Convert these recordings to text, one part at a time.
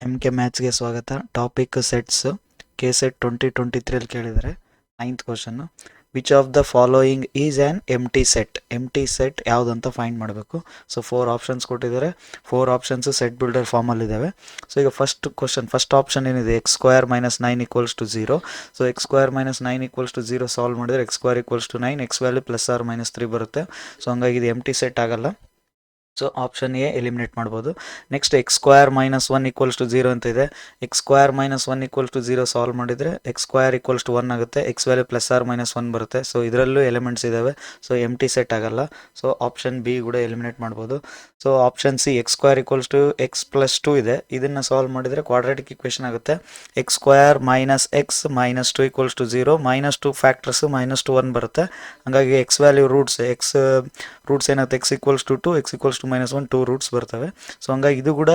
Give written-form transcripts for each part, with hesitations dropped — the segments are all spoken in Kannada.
MK ಮ್ಯಾಥ್ಸ್ಗೆ ಸ್ವಾಗತ. Topic sets. ಕೆ ಸೆಟ್ 2023 ಕೇಳಿದರೆ 9th question. Which of the following is an empty set? Empty set ಯಾವುದಂತ ಫೈಂಡ್ ಮಾಡಬೇಕು. ಸೊ 4 ಆಪ್ಷನ್ಸ್ ಕೊಟ್ಟಿದ್ದಾರೆ. 4 ಆಪ್ಷನ್ಸು ಸೆಟ್ ಬಿಲ್ಡರ್ ಫಾರ್ಮಲ್ಲಿದ್ದಾವೆ. ಸೊ ಈಗ ಫಸ್ಟ್ ಆಪ್ಷನ್ ಏನಿದೆ, x square minus 9 equals to 0. So x square minus 9 equals to 0 solve ಮಾಡಿದರೆ X square equals to 9, x value plus or minus 3 ಬರುತ್ತೆ. ಸೊ ಹಂಗಾಗಿ ಇದು ಎಂಟಿ ಸೆಟ್ ಆಗಲ್ಲ. ಸೊ ಆಪ್ಷನ್ ಎ ಎಲಿಮಿನೇಟ್ ಮಾಡ್ಬೋದು. Next X square minus 1 equals to 0 ಅಂತ ಇದೆ. X square minus 1 equals to 0 solve ಮಾಡಿದರೆ ಎಕ್ಸ್ ಸ್ಕ್ವೇರ್ ಈಕ್ವಲ್ಸ್ ಟು 1 ಆಗುತ್ತೆ. X value plus or minus 1 ಬರುತ್ತೆ. ಸೊ ಇದರಲ್ಲೂ ಎಲಿಮೆಂಟ್ಸ್ ಇದ್ದಾವೆ. ಸೊ ಎಂಟಿ ಸೆಟ್ ಆಗಲ್ಲ. ಸೊ ಆಪ್ಷನ್ ಬಿ ಕೂಡ ಎಲಿಮಿನೇಟ್ ಮಾಡ್ಬೋದು. So option C X square equals to X plus 2 ಇದೆ. ಇದನ್ನು ಸಾಲ್ವ್ ಮಾಡಿದರೆ ಕ್ವಾಡ್ರಾಟಿಕ್ ಇಕ್ವೇಷನ್ ಆಗುತ್ತೆ. X square minus X minus 2 equals to 0, minus 2 factors minus 2 1 ಬರುತ್ತೆ. ಹಾಗಾಗಿ ಎಕ್ಸ್ ವ್ಯಾಲ್ಯೂ ರೂಟ್ಸ್ ಏನಾಗುತ್ತೆ, x equals to 2, x equals to minus 1, 2 roots ಬರ್ತವೆ. ಸೊ ಹಂಗಾಗಿ ಇದು ಕೂಡ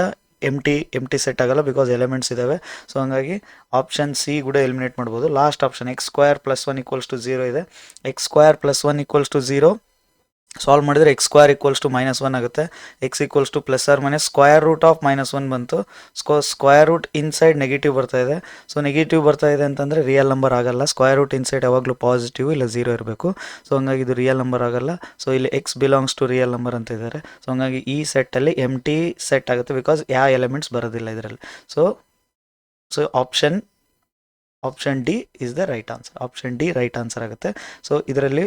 ಎಂಟಿ ಸೆಟ್ ಆಗಲ್ಲ, ಬಿಕಾಸ್ ಎಲಿಮೆಂಟ್ಸ್ ಇದ್ದಾವೆ. ಸೊ ಹಂಗಾಗಿ ಆಪ್ಷನ್ ಸಿ ಕೂಡ ಎಲಿಮಿನೇಟ್ ಮಾಡ್ಬೋದು. Last option x square plus 1 equals to 0 ಇದೆ. X square plus 1 equals to 0 solve ಮಾಡಿದರೆ X square equals to minus 1 ಆಗುತ್ತೆ. X equals to plus or minus square root of minus 1 ಬಂತು. ಸ್ಕ್ವೇರ್ ರೂಟ್ ಇನ್ಸೈಡ್ ನೆಗೆಟಿವ್ ಬರ್ತಾ ಇದೆ. ಸೊ ನೆಗೆಟಿವ್ ಬರ್ತಾ ಇದೆ ಅಂತಂದರೆ ರಿಯಲ್ ನಂಬರ್ ಆಗಲ್ಲ. ಸ್ಕ್ವೇರ್ ರೂಟ್ ಇನ್ಸೈಡ್ ಯಾವಾಗಲೂ ಪಾಸಿಟಿವ್ ಇಲ್ಲ 0 ಇರಬೇಕು. ಸೊ ಹಂಗಾಗಿ ಇದು ರಿಯಲ್ ನಂಬರ್ ಆಗಲ್ಲ. ಸೊ ಇಲ್ಲಿ x belongs to real number ಅಂತ ಇದ್ದಾರೆ. ಸೊ ಹಂಗಾಗಿ ಈ ಸೆಟ್ಟಲ್ಲಿ ಎಂಟಿ ಸೆಟ್ ಆಗುತ್ತೆ, ಬಿಕಾಸ್ ಯಾವ ಎಲಿಮೆಂಟ್ಸ್ ಬರೋದಿಲ್ಲ ಇದರಲ್ಲಿ. So option D is the right answer. Option D right answer ಆಗುತ್ತೆ. ಸೊ ಇದರಲ್ಲಿ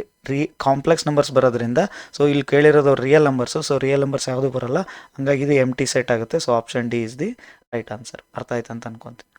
ಕಾಂಪ್ಲೆಕ್ಸ್ ನಂಬರ್ಸ್ ಬರೋದ್ರಿಂದ, ಸೊ ಇಲ್ಲಿ ಕೇಳಿರೋದು real numbers. So real numbers ಯಾವುದೂ ಬರಲ್ಲ. ಹಂಗಾಗಿ ಇದು ಎಂಟಿ ಸೆಟ್ ಆಗುತ್ತೆ. So option D is the right answer. ಅರ್ಥ ಆಯ್ತು ಅಂತ ಅನ್ಕೊಂತೀನಿ.